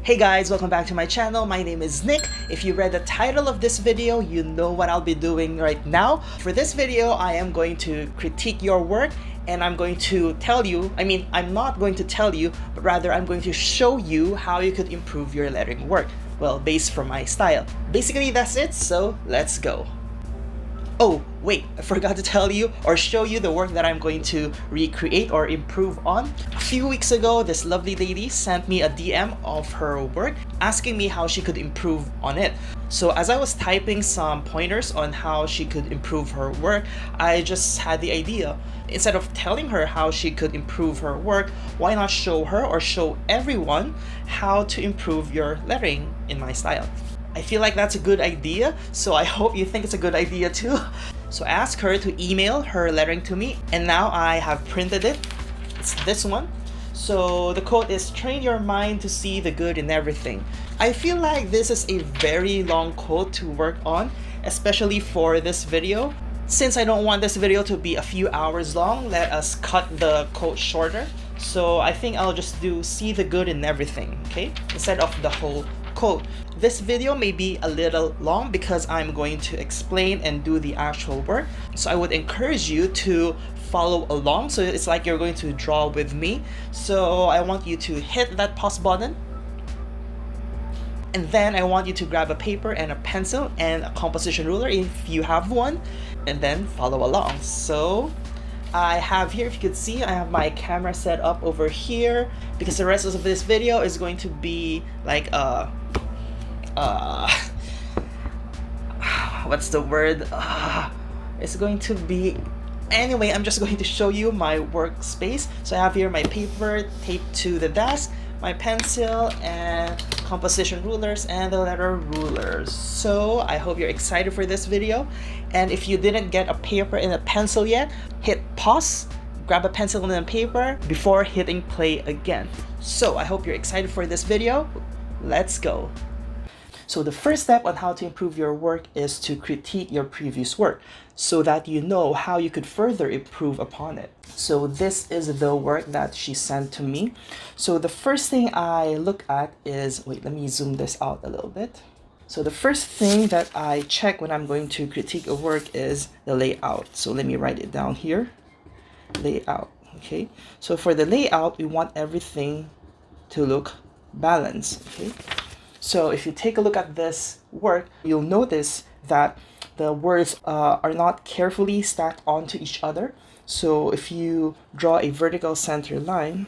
Hey guys, welcome back to my channel. My name is Nick. If you read the title of this video, you know what I'll be doing right now. For this video, I am going to critique your work and I'm going to tell you, I'm not going to tell you, but rather I'm going to show you how you could improve your lettering work. Well, based from my style. Basically, that's it, so let's go. Oh, wait, I forgot to tell you or show you the work that I'm going to recreate or improve on. A few weeks ago, this lovely lady sent me a DM of her work asking me how she could improve on it. So as I was typing some pointers on how she could improve her work, I just had the idea. Instead of telling her how she could improve her work, why not show her or show everyone how to improve your lettering in my style? I feel like that's a good idea, so I hope you think it's a good idea too. So I asked her to email her lettering to me, and now I have printed it. It's this one. So the quote is, "Train your mind to see the good in everything." I feel like this is a very long quote to work on, especially for this video. Since I don't want this video to be a few hours long, let us cut the quote shorter. So I think I'll just do "see the good in everything," okay? Instead of the whole quote. This video may be a little long because I'm going to explain and do the actual work. So I would encourage you to follow along. So it's like you're going to draw with me. So I want you to hit that pause button. And then I want you to grab a paper and a pencil and a composition ruler if you have one, and then follow along. So I have here, if you could see, I have my camera set up over here because the rest of this video is going to be like what's the word? It's going to be, anyway, I'm just going to show you my workspace. So I have here my paper taped to the desk, my pencil and composition rulers and the letter rulers. So I hope you're excited for this video. And if you didn't get a paper and a pencil yet, hit pause, grab a pencil and a paper before hitting play again. So I hope you're excited for this video. Let's go. So the first step on how to improve your work is to critique your previous work so that you know how you could further improve upon it. So this is the work that she sent to me. So the first thing I look at is, wait, let me zoom this out a little bit. So the first thing that I check when I'm going to critique a work is the layout. So let me write it down here. Layout, okay? So for the layout, we want everything to look balanced, okay? So if you take a look at this work, you'll notice that the words are not carefully stacked onto each other. So if you draw a vertical center line,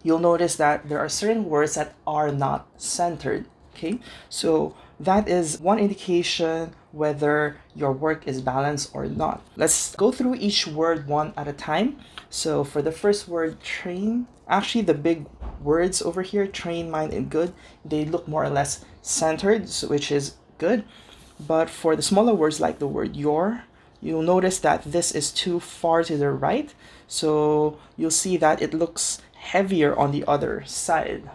you'll notice that there are certain words that are not centered, okay? So that is one indication whether your work is balanced or not. Let's go through each word one at a time. So for the first word, train, actually the big words over here, train, mind, and good, they look more or less centered, which is good. But for the smaller words like the word your, you'll notice that this is too far to the right. So you'll see that it looks heavier on the other side.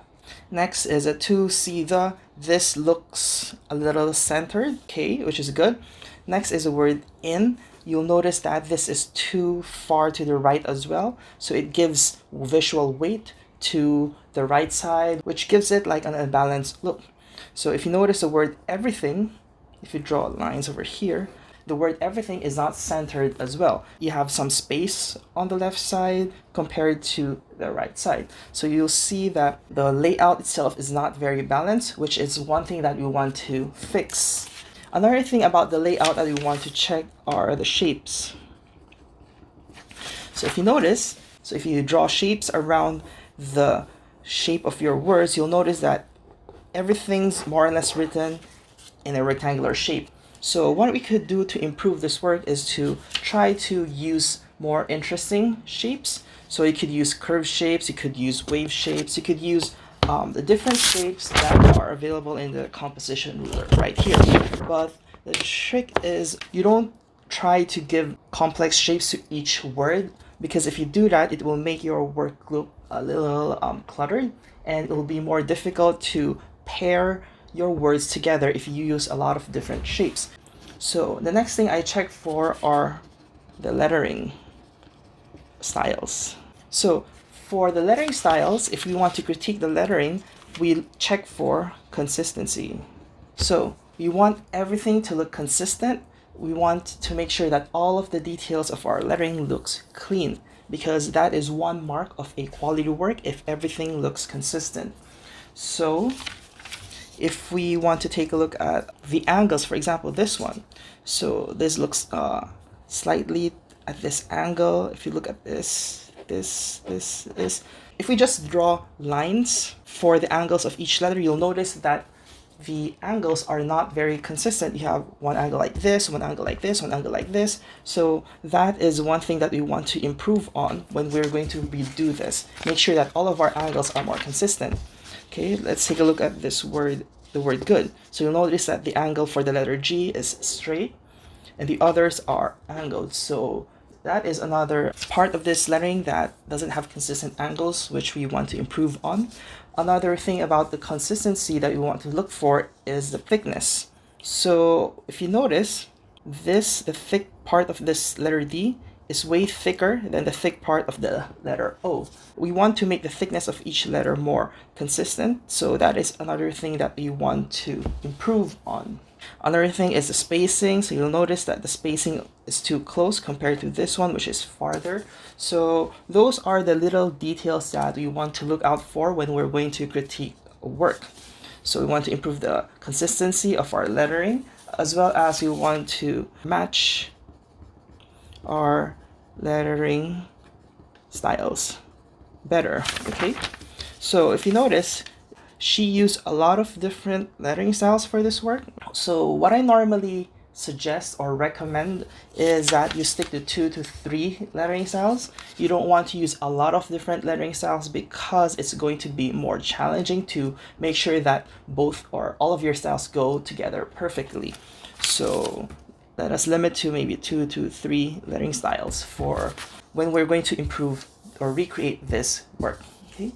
Next is a to see the, this looks a little centered, okay, which is good. Next is the word in. You'll notice that this is too far to the right as well. So it gives visual weight to the right side, which gives it like an unbalanced look. So if you notice the word everything, if you draw lines over here, the word everything is not centered as well. You have some space on the left side compared to the right side. So you'll see that the layout itself is not very balanced, which is one thing that we want to fix. Another thing about the layout that we want to check are the shapes. So if you notice, so if you draw shapes around the shape of your words, you'll notice that everything's more or less written in a rectangular shape. So what we could do to improve this work is to try to use more interesting shapes. So you could use curved shapes, you could use wave shapes, you could use the different shapes that are available in the composition ruler right here. But the trick is you don't try to give complex shapes to each word, because if you do that, it will make your work look a little cluttered, and it will be more difficult to pair your words together if you use a lot of different shapes. So the next thing I check for are the lettering styles. So for the lettering styles, if we want to critique the lettering, we check for consistency. So we want everything to look consistent. We want to make sure that all of the details of our lettering looks clean, because that is one mark of a quality work if everything looks consistent. So if we want to take a look at the angles, for example, this one. So this looks slightly at this angle. If you look at this. If we just draw lines for the angles of each letter, you'll notice that the angles are not very consistent. You have one angle like this, one angle like this, one angle like this. So that is one thing that we want to improve on when we're going to redo this. Make sure that all of our angles are more consistent. Okay, let's take a look at this word, the word good. So you'll notice that the angle for the letter G is straight and the others are angled. So that is another part of this lettering that doesn't have consistent angles, which we want to improve on. Another thing about the consistency that we want to look for is the thickness. So if you notice, the thick part of this letter D is way thicker than the thick part of the letter O. We want to make the thickness of each letter more consistent, so that is another thing that we want to improve on. Another thing is the spacing. So you'll notice that the spacing is too close compared to this one, which is farther. So those are the little details that we want to look out for when we're going to critique a work. So we want to improve the consistency of our lettering, as well as we want to match our lettering styles better. Okay, so if you notice, she used a lot of different lettering styles for this work. So what I normally suggest or recommend is that you stick to 2 to 3 lettering styles. You don't want to use a lot of different lettering styles because it's going to be more challenging to make sure that both or all of your styles go together perfectly. So let us limit to maybe 2 to 3 lettering styles for when we're going to improve or recreate this work. Okay.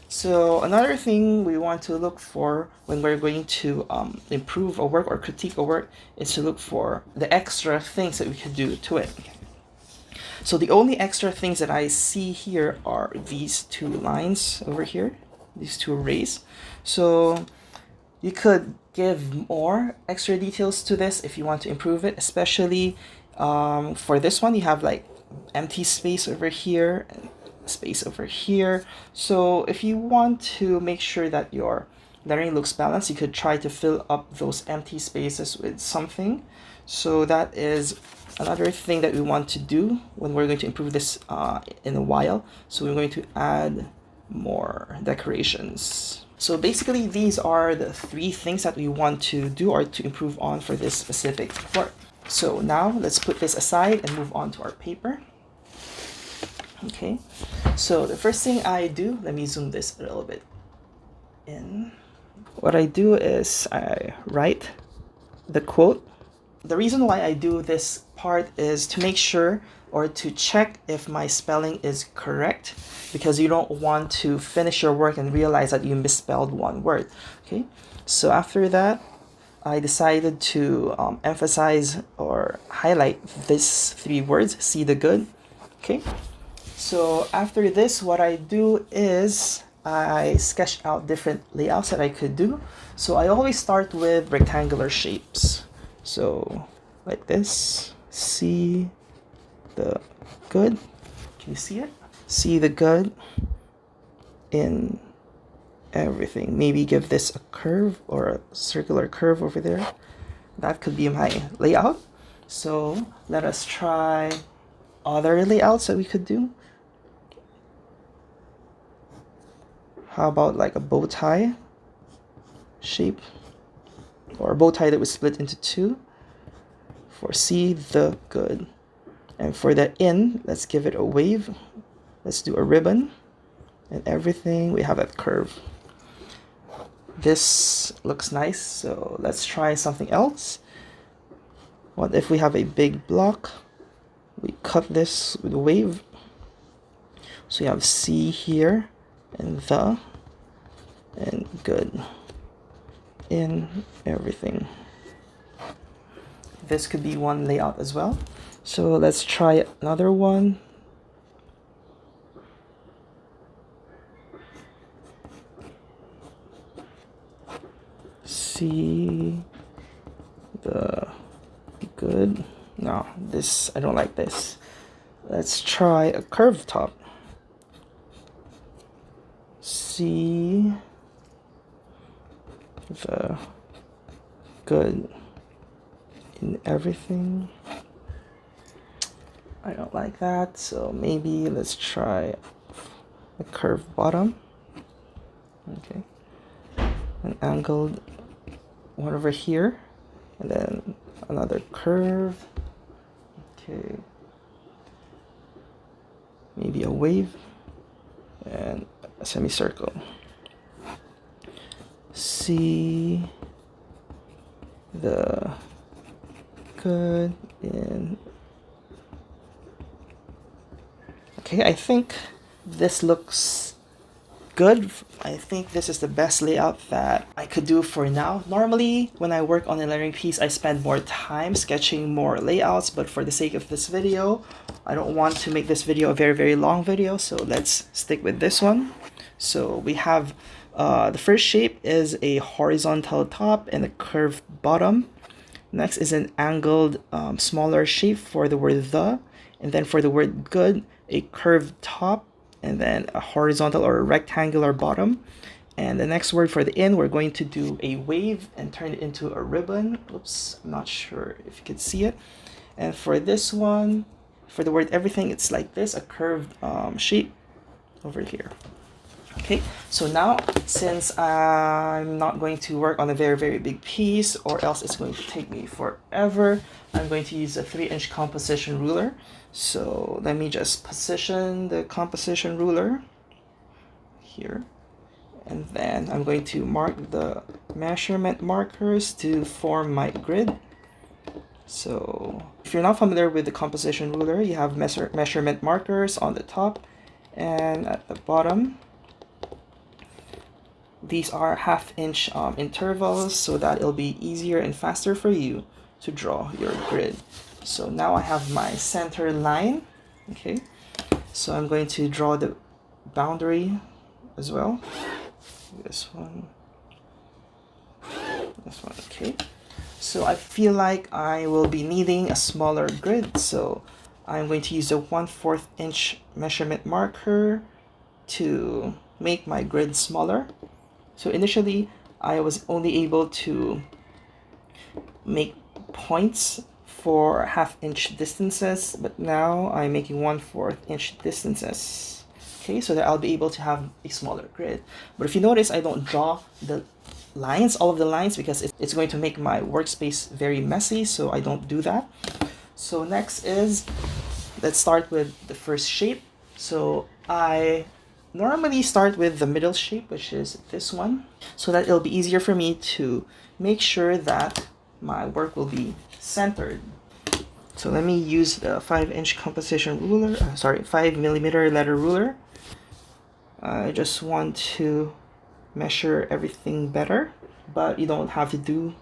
So another thing we want to look for when we're going to improve a work or critique a work is to look for the extra things that we could do to it. So the only extra things that I see here are these 2 lines over here, these 2 rays. So you could give more extra details to this if you want to improve it, especially for this one, you have like empty space over here and space over here. So if you want to make sure that your lettering looks balanced, you could try to fill up those empty spaces with something. So that is another thing that we want to do when we're going to improve this in a while. So we're going to add more decorations. So basically these are the 3 things that we want to do or to improve on for this specific work. So now let's put this aside and move on to our paper. Okay, so the first thing I do, let me zoom this a little bit in. What I do is I write the quote. The reason why I do this part is to make sure or to check if my spelling is correct, because you don't want to finish your work and realize that you misspelled one word. Okay, so after that, I decided to emphasize or highlight these 3 words, see the good. Okay. So after this, what I do is I sketch out different layouts that I could do. So I always start with rectangular shapes. So like this, see the good. Can you see it? See the good in everything. Maybe give this a curve or a circular curve over there. That could be my layout. So let us try other layouts that we could do. How about like a bow tie shape, or a bow tie that was split into 2 for see the good. And for the in, let's give it a wave. Let's do a ribbon and everything. We have that curve. This looks nice, so let's try something else. What if we have a big block? We cut this with a wave. So you have C here and the and good in everything. This could be one layout as well. So let's try another one. See the good. No, this, I don't like this. Let's try a curved top. See the good in everything. I don't like that, so maybe let's try a curved bottom. Okay, an angled one over here, and then another curve. Okay, maybe a wave and a semicircle. See the good in. Okay, I think this looks good. I think this is the best layout that I could do for now. Normally, when I work on a lettering piece, I spend more time sketching more layouts, but for the sake of this video, I don't want to make this video a very long video, so let's stick with this one. So we have the first shape is a horizontal top and a curved bottom. Next is an angled smaller shape for the word the, and then for the word good, a curved top, and then a horizontal or a rectangular bottom. And the next word for the in, we're going to do a wave and turn it into a ribbon. Oops, I'm not sure if you can see it. And for this one, for the word everything, it's like this, a curved shape over here. Okay, so now since I'm not going to work on a very big piece, or else it's going to take me forever, I'm going to use a 3-inch composition ruler. So let me just position the composition ruler here, and then I'm going to mark the measurement markers to form my grid. So if you're not familiar with the composition ruler, you have measurement markers on the top and at the bottom. These are 1/2-inch intervals so that it'll be easier and faster for you to draw your grid. So now I have my center line. Okay, so I'm going to draw the boundary as well. This one. Okay. So I feel like I will be needing a smaller grid, so I'm going to use a 1/4 inch measurement marker to make my grid smaller. So initially, I was only able to make points for 1/2-inch distances, but now I'm making 1/4 inch distances. Okay, so that I'll be able to have a smaller grid. But if you notice, I don't draw the lines, all of the lines, because it's going to make my workspace very messy, so I don't do that. So next is, let's start with the first shape. So I normally start with the middle shape, which is this one, so that it'll be easier for me to make sure that my work will be centered. So let me use the 5-inch composition ruler, 5mm letter ruler. I just want to measure everything better, but you don't have to do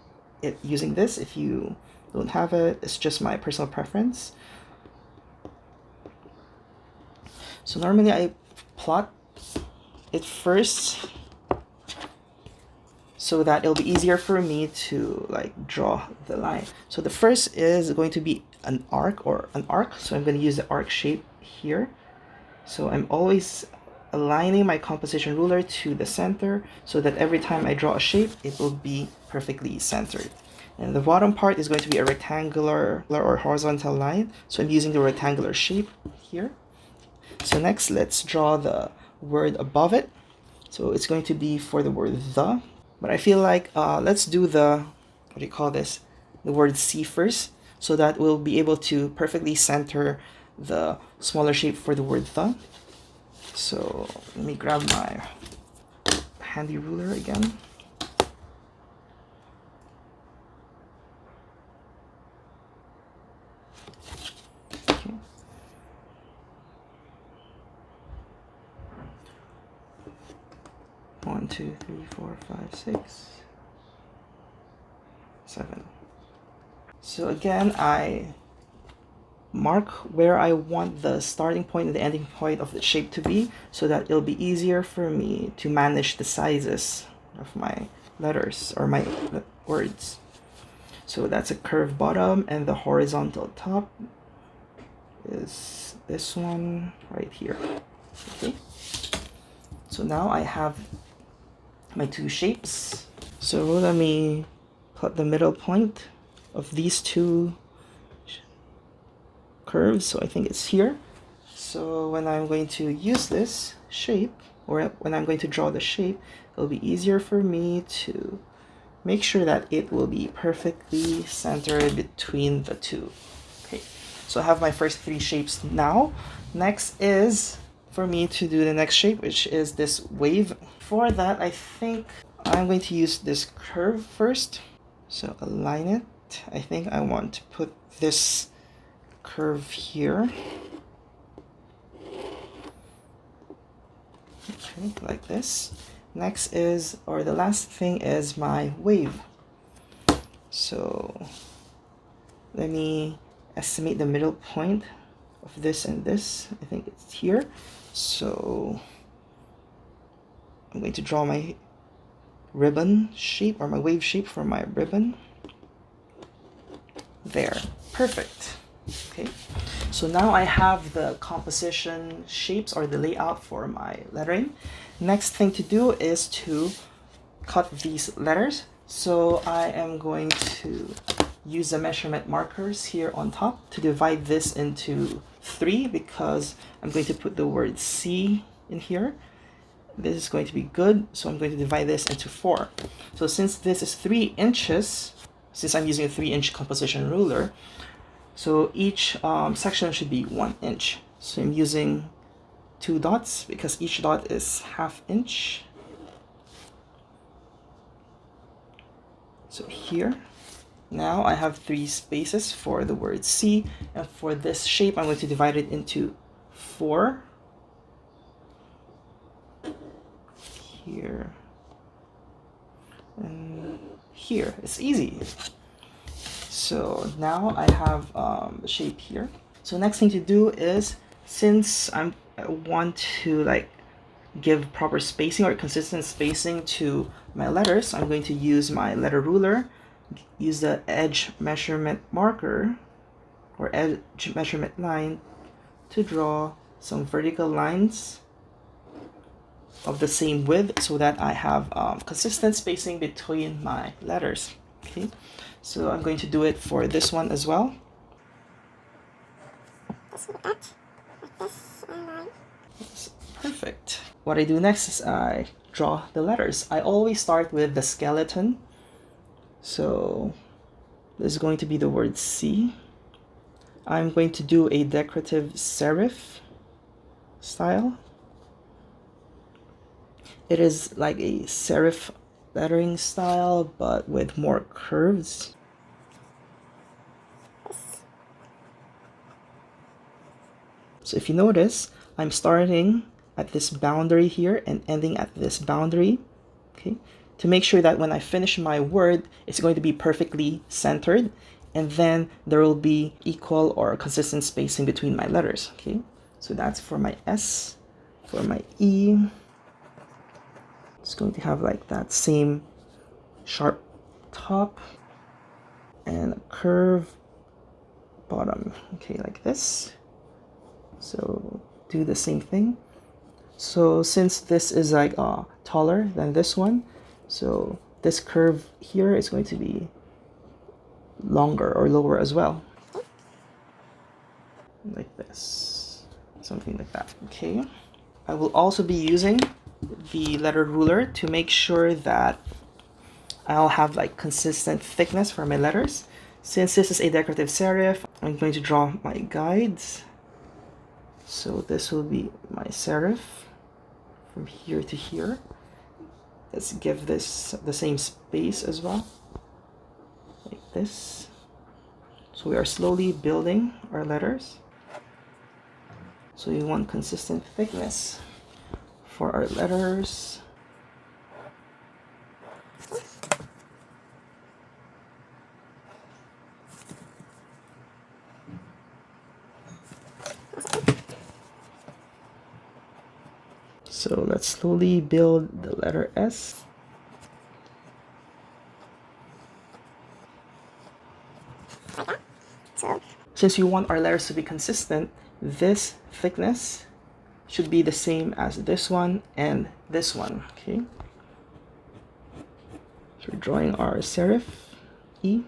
it using this if you don't have it. It's just my personal preference. So normally I plot it first so that it'll be easier for me to like draw the line. So the first is going to be an arc. So I'm going to use the arc shape here. So I'm always aligning my composition ruler to the center so that every time I draw a shape, it will be perfectly centered. And the bottom part is going to be a rectangular or horizontal line. So I'm using the rectangular shape here. So next, let's draw the word above it. So it's going to be for the word the, but I feel like let's do the, what do you call this, the word C first, so that we'll be able to perfectly center the smaller shape for the word the. So let me grab my handy ruler again. Okay. 1, 2, 3, 4, 5, 6, 7. So again, I mark where I want the starting point and the ending point of the shape to be, so that it'll be easier for me to manage the sizes of my letters or my words. So that's a curved bottom, and the horizontal top is this one right here. Okay. So now I have my two shapes. So let me put the middle point of these two curves. So I think it's here. So when I'm going to use this shape, or when I'm going to draw the shape, it'll be easier for me to make sure that it will be perfectly centered between the two. Okay, so I have my first three shapes now. Next is for me to do the next shape, which is this wave. For that, I think I'm going to use this curve first. So align it. I think I want to put this curve here. Okay, like this. Next is, or the last thing is my wave. So let me estimate the middle point of this and this. I think it's here. So I'm going to draw my ribbon shape, or my wave shape for my ribbon. There, perfect. Okay, so now I have the composition shapes, or the layout for my lettering. Next thing to do is to cut these letters. So I am going to use the measurement markers here on top to divide this into 3, because I'm going to put the word C in here. This is going to be good, so I'm going to divide this into 4. So since this is 3 inches, since I'm using a 3-inch composition ruler, so each section should be 1 inch. So I'm using 2 dots because each dot is ½ inch. So here, now I have 3 spaces for the word C, and for this shape I'm going to divide it into 4. Here and here. It's easy. So now I have the shape here. So next thing to do is, since I want to like give proper spacing or consistent spacing to my letters, I'm going to use my letter ruler, use the edge measurement marker or edge measurement line to draw some vertical lines of the same width, so that I have consistent spacing between my letters. Okay, so I'm going to do it for this one as well. That's perfect. What I do next is I draw the letters. I always start with the skeleton. So this is going to be the word C. I'm going to do a decorative serif style. It is like a serif lettering style, but with more curves. So if you notice, I'm starting at this boundary here and ending at this boundary, okay, to make sure that when I finish my word, it's going to be perfectly centered, and then there will be equal or consistent spacing between my letters. Okay, so that's for my S. For my E, it's going to have like that same sharp top and a curve bottom, okay, like this. So do the same thing. So since this is like taller than this one, so this curve here is going to be longer or lower as well, like this, something like that. Okay, I will also be using the letter ruler to make sure that I'll have like consistent thickness for my letters. Since this is a decorative serif, I'm going to draw my guides. So this will be my serif from here to here. Let's give this the same space as well, like this. So we are slowly building our letters. So we want consistent thickness for our letters. So let's slowly build the letter S. Since you want our letters to be consistent, this thickness should be the same as this one and this one, okay? So we're drawing our serif E.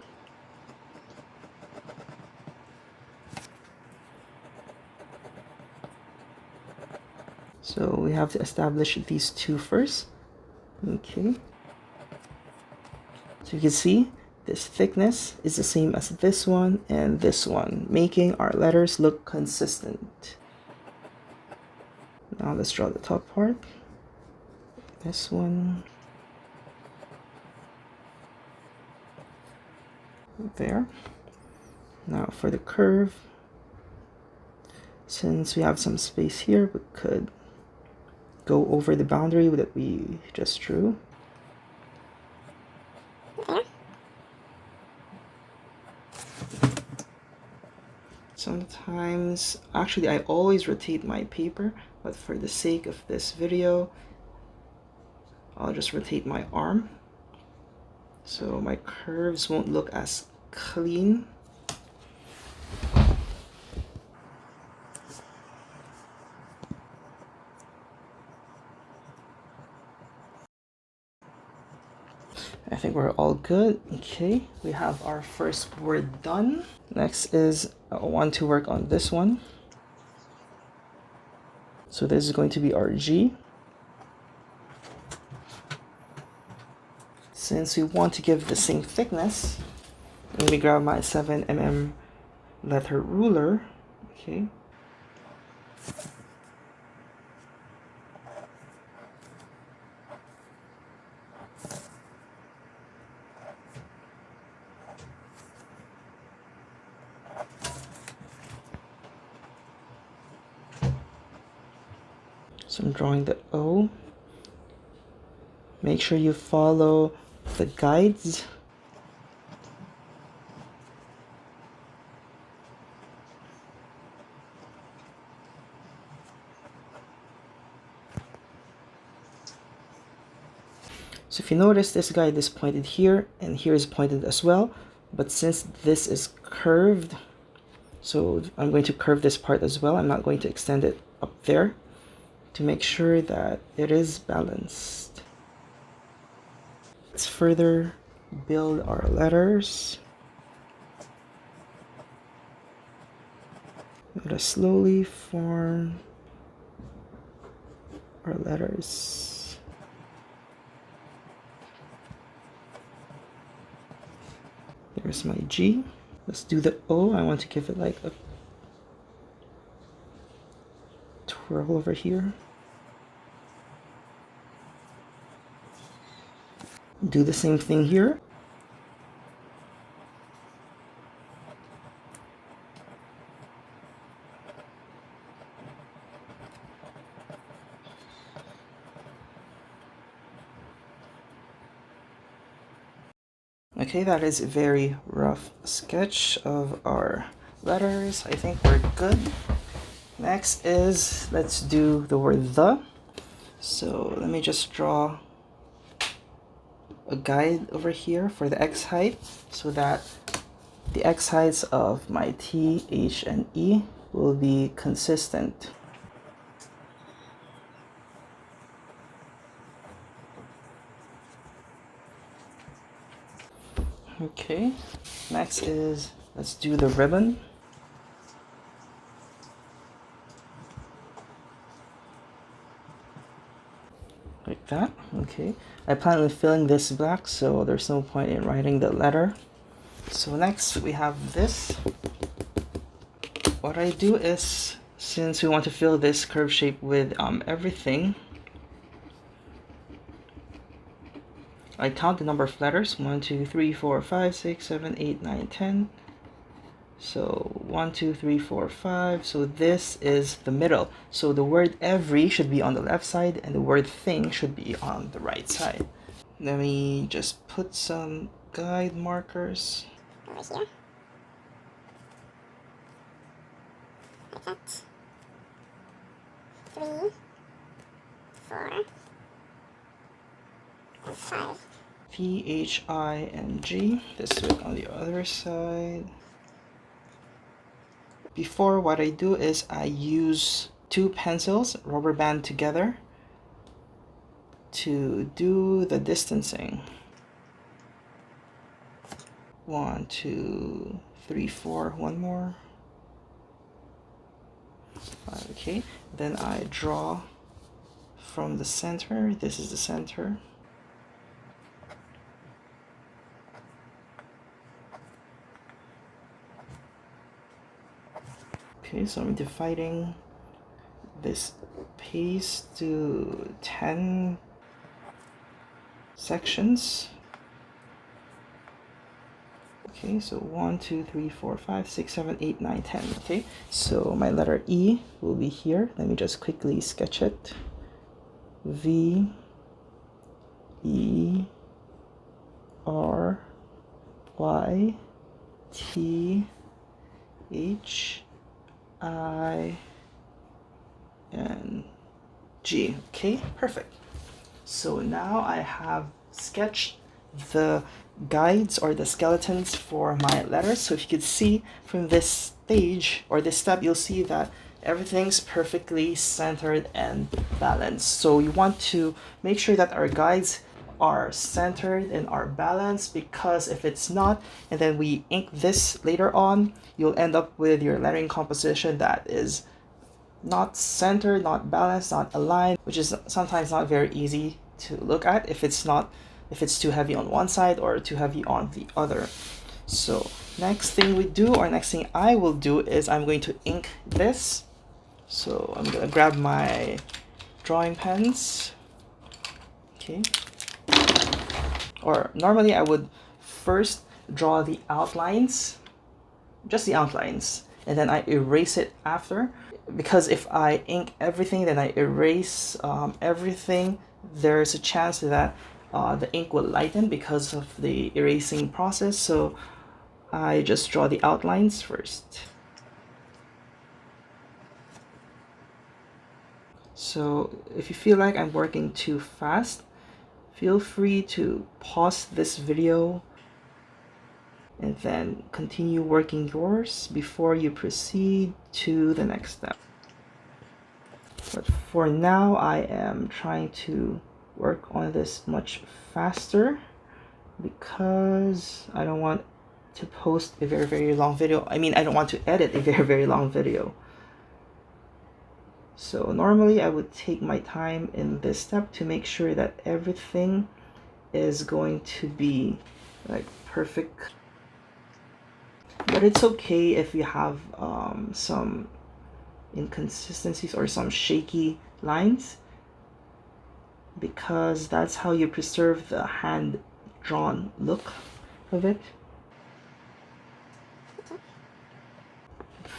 So we have to establish these two first, okay? So you can see this thickness is the same as this one and this one, making our letters look consistent. Now let's draw the top part. This one. There. Now for the curve, since we have some space here, we could go over the boundary that we just drew. Sometimes, actually I always rotate my paper, but for the sake of this video, I'll just rotate my arm so my curves won't look as clean. I think we're all good. Okay, we have our first word done. Next is I want to work on this one. So this is going to be our G. Since we want to give the same thickness, let me grab my 7mm letter ruler. Okay. So I'm drawing the O. Make sure you follow the guides. So if you notice, this guide is pointed here and here is pointed as well, but since this is curved, so I'm going to curve this part as well. I'm not going to extend it up there to make sure that it is balanced. Let's further build our letters. Let us slowly form our letters. There's my G. Let's do the O. I want to give it like a twirl over here. Do the same thing here. Okay, that is a very rough sketch of our letters. I think we're good. Next is, let's do the word the. So let me just draw a guide over here for the X height so that the X heights of my T, H, and E will be consistent. Okay, next is, let's do the ribbon. Like that, okay. I plan on filling this black, so there's no point in writing the letter. So next we have this. What I do is, since we want to fill this curve shape with everything, I count the number of letters. 1, 2, 3, 4, 5, 6, 7, 8, 9, 10. So 1, 2, 3, 4, 5. So this is the middle. So the word every should be on the left side and the word thing should be on the right side. Let me just put some guide markers over here. Like that. 3, 4, and 5. P, H, I, and G. This way on the other side. Before, what I do is I use two pencils rubber band together to do the distancing. 1, 2, 3, 4, one more. 5, okay. Then I draw from the center. This is the center. Okay, so I'm dividing this piece to 10 sections. Okay, so 1, 2, 3, 4, 5, 6, 7, 8, 9, 10. Okay, so my letter E will be here. Let me just quickly sketch it. V, E, R, Y, T, H, I, and G. Okay, perfect. So now I have sketched the guides or the skeletons for my letters. So if you could see from this stage or this step, you'll see that everything's perfectly centered and balanced. So you want to make sure that our guides are centered and are balanced, because if it's not, and then we ink this later on, you'll end up with your lettering composition that is not centered, not balanced, not aligned, which is sometimes not very easy to look at if it's too heavy on one side or too heavy on the other. So next thing I will do is I'm going to ink this. So I'm gonna grab my drawing pens. Okay. Or normally I would first draw the outlines, just the outlines, and then I erase it after. Because if I ink everything, then I erase everything, there's a chance that the ink will lighten because of the erasing process. So I just draw the outlines first. So if you feel like I'm working too fast, feel free to pause this video and then continue working yours before you proceed to the next step. But for now, I am trying to work on this much faster because I don't want to post a very, very long video. I mean, I don't want to edit a very, very long video. So normally I would take my time in this step to make sure that everything is going to be like perfect. But it's okay if you have some inconsistencies or some shaky lines, because that's how you preserve the hand-drawn look of it.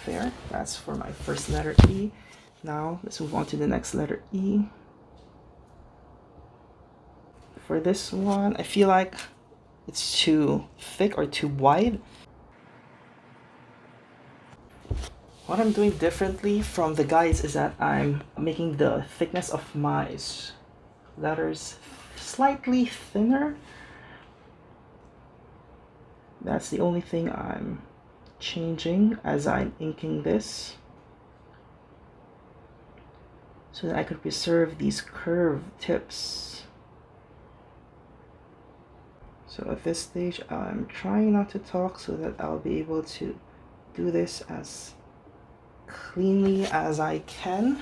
There, that's for my first letter E. Now let's move on to the next letter E. For this one, I feel like it's too thick or too wide. What I'm doing differently from the guides is that I'm making the thickness of my letters slightly thinner. That's the only thing I'm changing as I'm inking this, so that I could preserve these curved tips. So at this stage, I'm trying not to talk so that I'll be able to do this as cleanly as I can,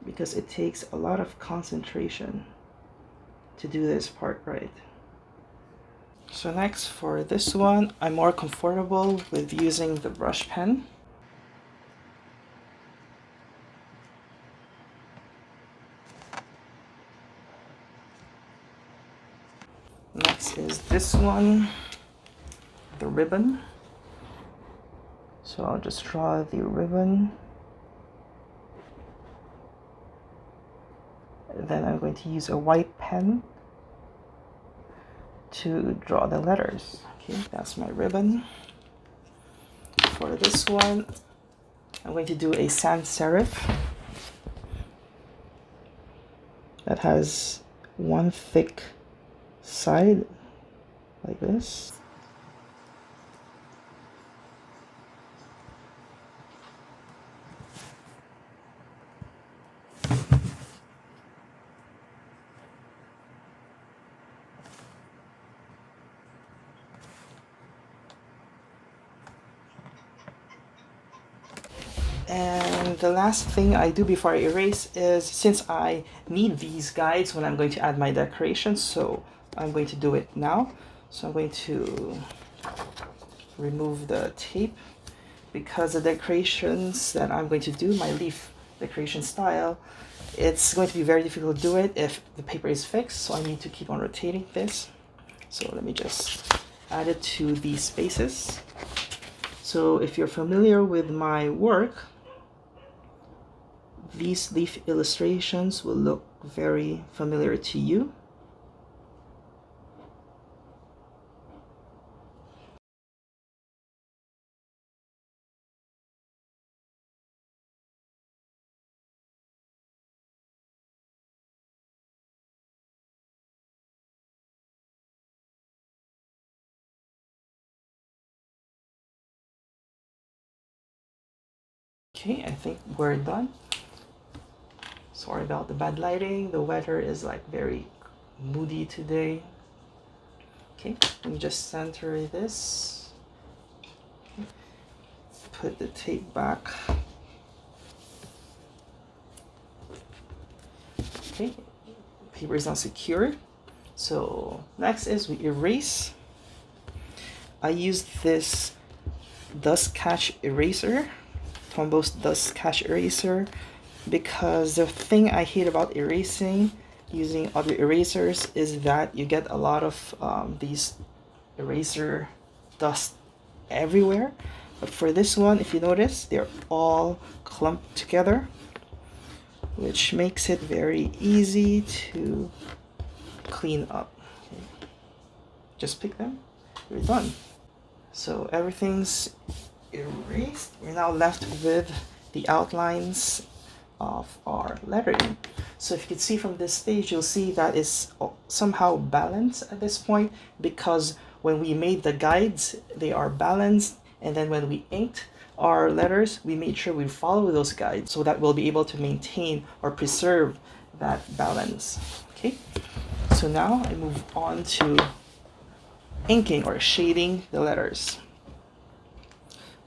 because it takes a lot of concentration to do this part right. So next, for this one, I'm more comfortable with using the brush pen. Next is this one, the ribbon. So I'll just draw the ribbon. Then I'm going to use a white pen to draw the letters. Okay, that's my ribbon. For this one, I'm going to do a sans serif that has one thick side like this. And the last thing I do before I erase is, since I need these guides when I'm going to add my decorations, so I'm going to do it now. So I'm going to remove the tape, because the decorations that I'm going to do, my leaf decoration style, it's going to be very difficult to do it if the paper is fixed, so I need to keep on rotating this. So let me just add it to these spaces. So if you're familiar with my work, these leaf illustrations will look very familiar to you. Okay, I think we're done. Sorry about the bad lighting. The weather is like very moody today. Okay, let me just center this. Put the tape back. Okay, paper is now secured. So next is we erase. I use this dust catch eraser, Tombo's dust catch eraser, because the thing I hate about erasing using other erasers is that you get a lot of these eraser dust everywhere. But for this one, if you notice, they're all clumped together, which makes it very easy to clean up. Okay. Just pick them, you're done. So everything's erased. We're now left with the outlines of our lettering. So if you can see from this stage, you'll see that is somehow balanced at this point, because when we made the guides, they are balanced, and then when we inked our letters, we made sure we follow those guides so that we'll be able to maintain or preserve that balance. Okay, so now I move on to inking or shading the letters.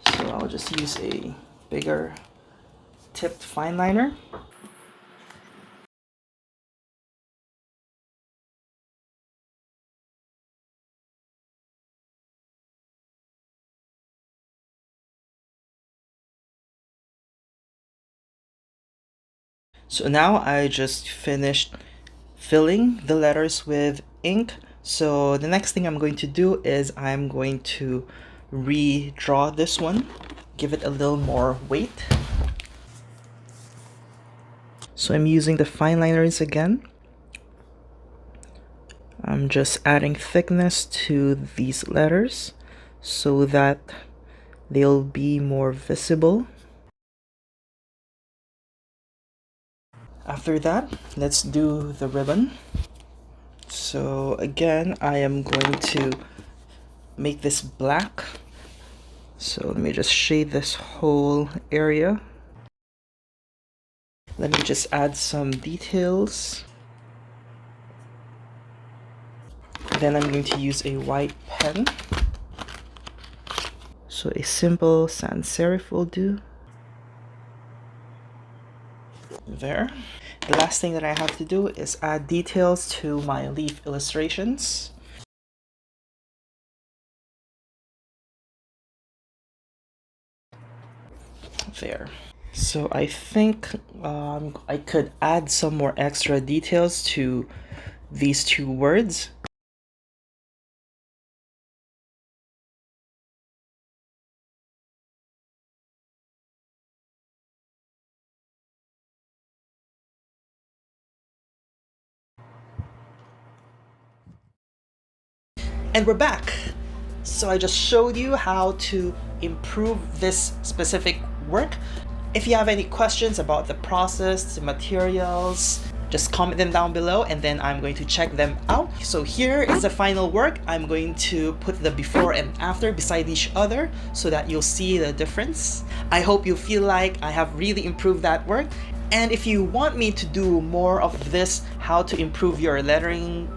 So I'll just use a bigger tipped fine liner. So now I just finished filling the letters with ink. So the next thing I'm going to do is I'm going to redraw this one, give it a little more weight. So I'm using the fine liners again. I'm just adding thickness to these letters so that they'll be more visible. After that, let's do the ribbon. So again, I am going to make this black. So let me just shade this whole area. Let me just add some details. Then I'm going to use a white pen. So a simple sans serif will do. There. The last thing that I have to do is add details to my leaf illustrations. There. So I think I could add some more extra details to these two words. And we're back. So I just showed you how to improve this specific work. If you have any questions about the process, the materials, just comment them down below and then I'm going to check them out. So here is the final work. I'm going to put the before and after beside each other so that you'll see the difference. I hope you feel like I have really improved that work. And if you want me to do more of this, how to improve your lettering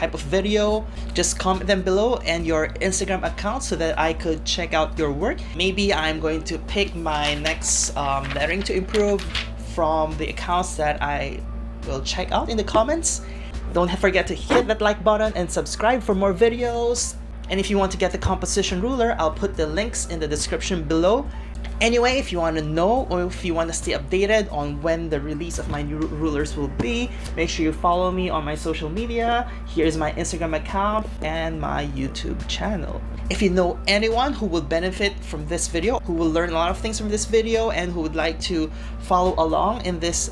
type of video, just comment them below and your Instagram account so that I could check out your work. Maybe I'm going to pick my next lettering to improve from the accounts that I will check out in the comments. Don't forget to hit that like button and subscribe for more videos. And if you want to get the composition ruler, I'll put the links in the description below. Anyway, if you want to know or if you want to stay updated on when the release of my new rulers will be, make sure you follow me on my social media. Here's my Instagram account and my YouTube channel. If you know anyone who will benefit from this video, who will learn a lot of things from this video, and who would like to follow along in this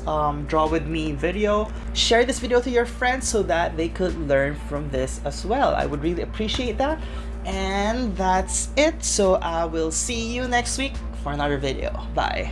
draw with me video, share this video to your friends so that they could learn from this as well. I would really appreciate that. And that's it. So I will see you next week for another video. Bye.